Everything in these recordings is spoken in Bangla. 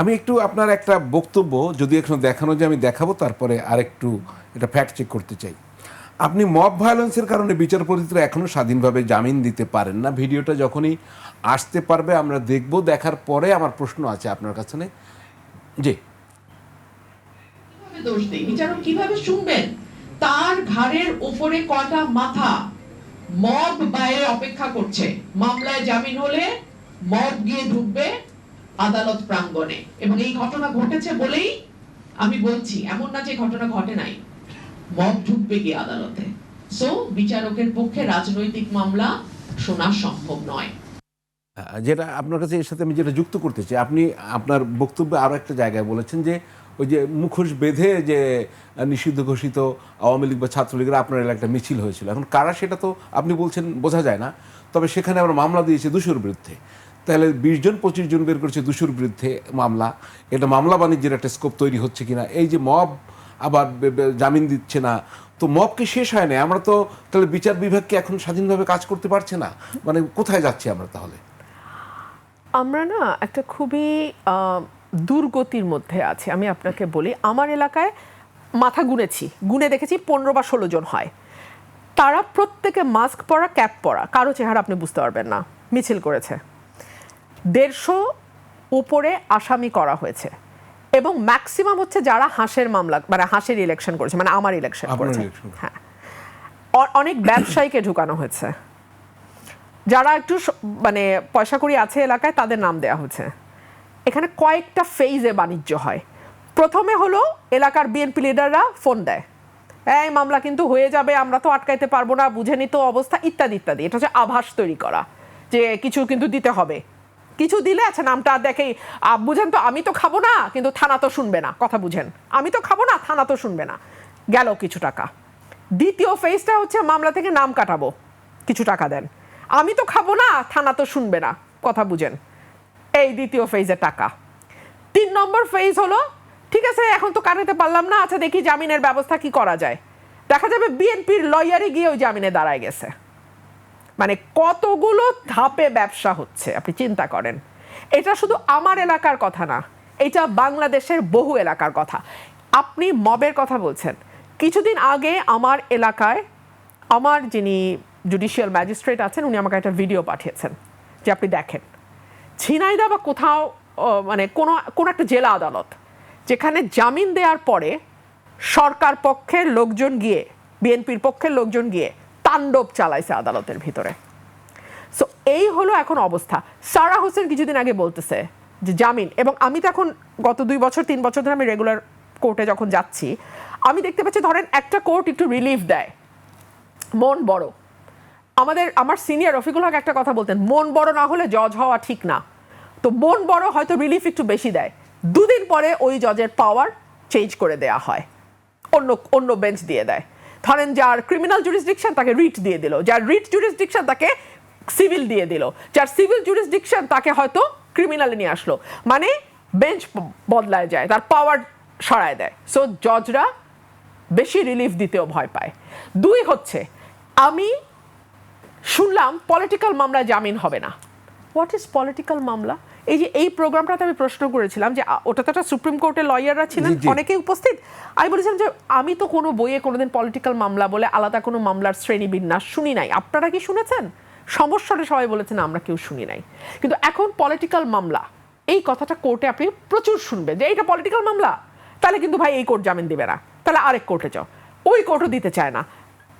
আমি একটু আপনার একটা বক্তব্য যদি এখন দেখানো যায় আমি দেখাবো, তারপরে আরেকটু এটা ফ্যাক্ট চেক করতে চাই। আপনি মব ভায়োলেন্সের কারণে বিচারপতিরা এখনো স্বাধীনভাবে জামিন দিতে পারেন না। ভিডিওটা যখনই আসতে পারবে আমরা দেখব, দেখার পরে আমার প্রশ্ন আছে আপনার কাছে। জি, দোষ দেই, বিচারক কিভাবে শুনবেন? তার ঘাড়ের উপরে কয়টা মাথা, মব বাইরে অপেক্ষা করছে। মামলায় জামিন হলে মব গিয়ে ঢুকবে আদালত প্রাঙ্গণে, এবং এই ঘটনা ঘটেছে বলেই আমি বলছি, এমন না যে ঘটনা ঘটে নাই। মব ঢুকবে গিয়ে আদালতে। সো বিচারকের পক্ষে রাজনৈতিক মামলা শোনা সম্ভব নয়। যেটা আপনার কাছে এর সাথে আমি যেটা যুক্ত করতে চাই, আপনি আপনার বক্তব্যে আরও একটা জায়গায় বলেছেন যে ওই যে মুখোশ বেঁধে যে নিষিদ্ধ ঘোষিত আওয়ামী লীগ বা ছাত্রলীগের আপনার এলাকায় একটা মিছিল হয়েছিল। এখন কারা সেটা তো আপনি বলছেন বোঝা যায় না, তবে সেখানে আমরা মামলা দিয়েছি দুশোর বিরুদ্ধে। তাহলে 20 জন 25 জন বের করেছে দুশোর বিরুদ্ধে মামলা। এটা মামলা বাণিজ্যের একটা স্কোপ তৈরি হচ্ছে কিনা, এই যে মব আবার জামিন দিচ্ছে না, তো মবকে শেষ হয় না। আমরা তো তাহলে বিচার বিভাগকে এখন স্বাধীনভাবে কাজ করতে পারছে না, মানে কোথায় যাচ্ছি আমরা তাহলে? আমরা না একটা খুবই দুর্গতির মধ্যে আছি। আমি আপনাকে বলি, আমার এলাকায় মাথা গুনে দেখেছি 15 বা 16 জন হয়। তারা প্রত্যেকে মাস্ক পরা, ক্যাপ পরা, কারো চেহারা আপনি বুঝতে পারবেন না। মিছিল করেছে, 150 উপরে আসামি করা হয়েছে, এবং ম্যাক্সিমাম হচ্ছে যারা হাঁসের মামলা, মানে হাঁসের ইলেকশন করেছে, মানে আমার ইলেকশন করেছে। হ্যাঁ, অনেক ব্যবসায়ীকে ঢুকানো হয়েছে, যারা একটু মানে পয়সা কড়ি আছে এলাকায় তাদের নাম দেওয়া হয়েছে। এখানে কয়েকটা ফেজে বাণিজ্য হয়। প্রথমে হলো এলাকার বিএনপি লিডাররা ফোন দেয়, এই মামলা কিন্তু হয়ে যাবে, আমরা তো আটকাইতে পারবো না, বুঝেনি তো অবস্থা, ইত্যাদি ইত্যাদি। এটা হচ্ছে আভাস তৈরি করা যে কিছু কিন্তু দিতে হবে। কিছু দিলে আচ্ছা নামটা দেখেই বুঝেন তো, আমি তো খাবো না কিন্তু থানা তো শুনবে না, কথা বুঝেন, আমি তো খাবো না থানা তো শুনবে না, গেল কিছু টাকা। দ্বিতীয় ফেজটা হচ্ছে মামলা থেকে নাম কাটাবো, কিছু টাকা দেন, আমি তো খাবো না থানা তো শুনবে না, কথা বুঝেন, এই দ্বিতীয় ফেজে টাকা। 3 নম্বর ফেজ হলো, ঠিক আছে এখন তো কাটাতে পারলাম না, আচ্ছা দেখি জামিনের ব্যবস্থা কি করা যায়। দেখা যাবে বিএনপির লয়ারে গিয়ে ওই জামিনে দাঁড়ায় গেছে। মানে কতগুলো ধাপে ব্যবসা হচ্ছে আপনি চিন্তা করেন। এটা শুধু আমার এলাকার কথা না, এটা বাংলাদেশের বহু এলাকার কথা। আপনি মবের কথা বলছেন, কিছুদিন আগে আমার এলাকায় আমার যিনি জুডিশিয়াল ম্যাজিস্ট্রেট আছেন উনি আমাকে একটা ভিডিও পাঠিয়েছেন, যে আপনি দেখেন ঝিনাইদহ বা কোথাও মানে কোনো একটা জেলা আদালত, যেখানে জামিন দেওয়ার পরে সরকার পক্ষের লোকজন গিয়ে, বিএনপির পক্ষের লোকজন গিয়ে তাণ্ডব চালাইছে আদালতের ভিতরে। সো এই হলো এখন অবস্থা। সারা হোসেন কিছুদিন আগে বলতেছে যে জামিন, এবং আমি তো এখন গত 2 বছর 3 বছর ধরে আমি রেগুলার কোর্টে যখন যাচ্ছি, আমি দেখতে পাচ্ছি ধরেন একটা কোর্ট একটু রিলিফ দেয়, মন বড়। আমার সিনিয়র রফিকুল হক একটা কথা বলতেন, মন বড় না হলে জজ হওয়া ঠিক না। তো মন বড় হয়তো রিলিফ একটু বেশি দেয়, 2 দিন পরে ওই জজের পাওয়ার চেঞ্জ করে দেয়া হয়, অন্য বেঞ্চ দিয়ে দেয়। ধরেন যার ক্রিমিনাল জুরিসডিকশন তাকে রিট দিয়ে দিল, যার রিট জুরিসডিকশন তাকে সিভিল দিয়ে দিল, যার সিভিল জুরিসডিকশন তাকে হয়তো ক্রিমিনালে নিয়ে আসলো। মানে বেঞ্চ বদলায় যায়, তার পাওয়ার সরায় দেয়। সো জজরা বেশি রিলিফ দিতেও ভয় পায়। 2 হচ্ছে, আমি শুনলাম পলিটিক্যাল মামলায় জামিন হবে না। হোয়াট ইজ পলিটিক্যাল মামলা? এই যে এই প্রোগ্রামটাতে আমি প্রশ্ন করেছিলাম, যে ওটাতে একটা সুপ্রিম কোর্টের লয়াররা ছিলেন অনেকেই উপস্থিত। আমি বলেছিলাম যে আমি তো কোনো বইয়ে কোনোদিন পলিটিক্যাল মামলা বলে আলাদা কোনো মামলার শ্রেণীবিন্যাস শুনি নাই, আপনারা কি শুনেছেন? সমস্যাটা সবাই বলেছেন আমরা কেউ শুনি নাই। কিন্তু এখন পলিটিক্যাল মামলা এই কথাটা কোর্টে আপনি প্রচুর শুনবেন, যে এইটা পলিটিক্যাল মামলা, তাহলে কিন্তু ভাই এই কোর্ট জামিন দিবে না, তাহলে আরেক কোর্টে যাও, ওই কোর্টও দিতে চায় না,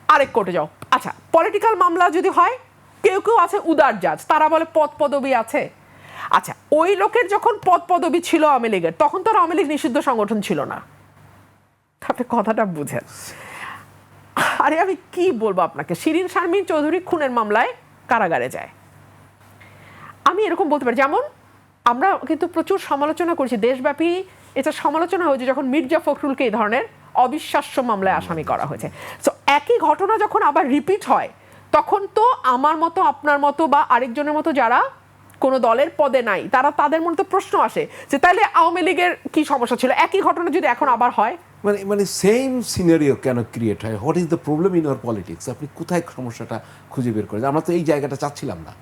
আরেক কোর্টে যাও। আচ্ছা পলিটিক্যাল মামলা যদি হয়, কেউ কেউ আছে উদার জাজ, তারা বলে পদ পদবি আছে। আচ্ছা ওই লোকের যখন পদ পদবি ছিল আওয়ামী লীগের, তখন তো আওয়ামী লীগ নিষিদ্ধ সংগঠন ছিল না। আপনি কথাটা বুঝেন। আরে আমি কি বলবো আপনাকে, শিরিন শারমিন চৌধুরী খুনের মামলায় কারাগারে যায়। আমি এরকম বলতে পারি, যেমন আমরা কিন্তু প্রচুর সমালোচনা করছি দেশব্যাপী, এটা সমালোচনা হয়েছে যখন মির্জা ফখরুলকে এই ধরনের অবিশ্বাস্য মামলায় আসামি করা হয়েছে। সো একই ঘটনা যখন আবার রিপিট হয়, তখন তো আমার মতো আপনার মতো বা আরেকজনের মতো যারা কোনো দলের পদে নাই, তাদের মনে তো প্রশ্ন আসে যে তাহলে আওয়ামী লীগের কি সমস্যা ছিল, একই ঘটনা যদি এখন আবার হয়। মানে সেম সিনারিও কেন ক্রিয়েট হয়? What is the problem in our politics? আপনি কোথায় সমস্যাটা খুঁজে বের করেন? আমরা তো এই জায়গাটা চাচ্ছিলাম না।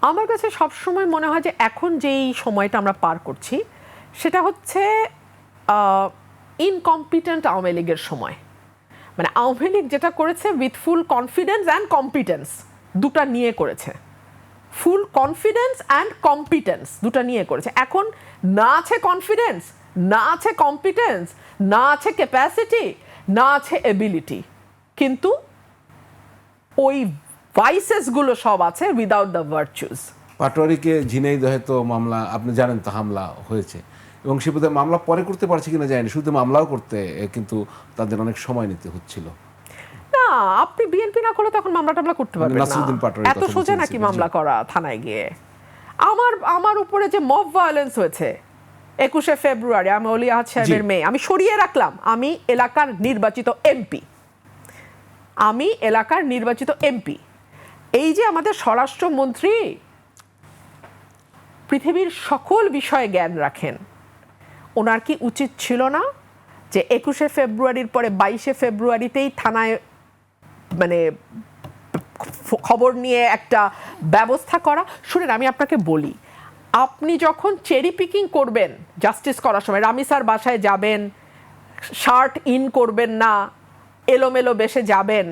আমার কাছে সবসময় মনে হয় যে এখন যেই সময়টা আমরা পার করছি সেটা হচ্ছে ইনকম্পিটেন্ট আওয়ামী লীগের সময়। মানে আওয়ামী লীগ যেটা করেছে with full confidence and competence দুটা নিয়ে করেছে, ফুল কনফিডেন্স অ্যান্ড কম্পিটেন্স দুটা নিয়ে করেছে। এখন না আছে কনফিডেন্স, না আছে কম্পিটেন্স, না আছে ক্যাপাসিটি, না আছে এবিলিটি, কিন্তু ওই ভাইসেসগুলো সব আছে উইদাউট দ্য ভার্চুস। পাটোয়ারিকে ঝিনাইদহে তো মামলা আপনি জানেন তো হামলা হয়েছে, এবং সে বোধহয় মামলা পরে করতে পারছে কিনা জানি, শুধু মামলাও করতে কিন্তু তাদের অনেক সময় নিতে হচ্ছিল। না, আপনি বিএনপি না করলে তখন মামলা টামলা করতে পারবেন নাসিরুদ্দিন না। পাটোয়ারির এত কথা সোজা বলছি, নাকি জি। মামলা করা থানায় গিয়ে? আমার উপরে যে মব ভায়োলেন্স হয়েছে 21শে ফেব্রুয়ারি, আমি অলি আহাদ সাহেবের মেয়ে, আমি সরিয়ে রাখলাম, আমি এলাকার নির্বাচিত এমপি, আমি এলাকার নির্বাচিত এমপি। এই যে আমাদের স্বরাষ্ট্রমন্ত্রী পৃথিবীর সকল বিষয়ে জ্ঞান রাখেন, ওনার কি উচিত ছিল না যে 21শে ফেব্রুয়ারির পরে 22শে ফেব্রুয়ারিতেই থানায় মানে খবর নিয়ে একটা ব্যবস্থা করা? শুনেন, আমি আপনাকে বলি, আপনি যখন চেরি পিকিং করবেন জাস্টিস করার সময়, রামি স্যার বাসায় যাবেন, শার্ট ইন করবেন না, এলোমেলো বেশে যাবেন,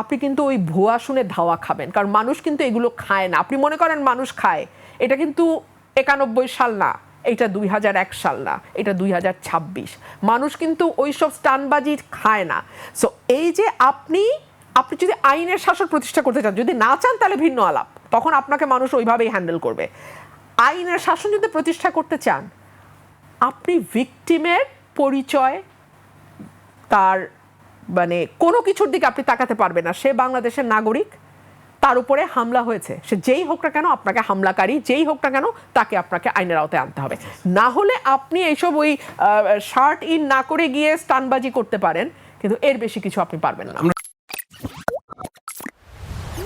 আপনি কিন্তু ওই ভুয়া শুনে ধাওয়া খাবেন। কারণ মানুষ কিন্তু এগুলো খায় না। আপনি মনে করেন মানুষ খায়, এটা কিন্তু 91 সাল না, এটা 2001 সাল না, এটা 2026। মানুষ কিন্তু ওইসব স্টানবাজি খায় না। সো এই যে আপনি যদি আইনের শাসন প্রতিষ্ঠা করতে চান, যদি না চান তাহলে ভিন্ন আলাপ, তখন আপনাকে মানুষ ওইভাবেই হ্যান্ডেল করবে। আইনের শাসন যদি প্রতিষ্ঠা করতে চান, আপনি ভিকটিমের পরিচয়, তার মানে কোনো কিছুর দিকে আপনি তাকাতে পারবেন না। সে বাংলাদেশের নাগরিক, তার উপরে হামলা হয়েছে, সে যেই হোক না কেন, আপনাকে হামলাকারী যেই হোক না কেন, তাকে আপনাকে আইনের আওতায় আনতে হবে। না হলে আপনি এইসব ওই শার্ট ইন না করে গিয়ে স্টানবাজি করতে পারেন, কিন্তু এর বেশি কিছু আপনি পারবেন না।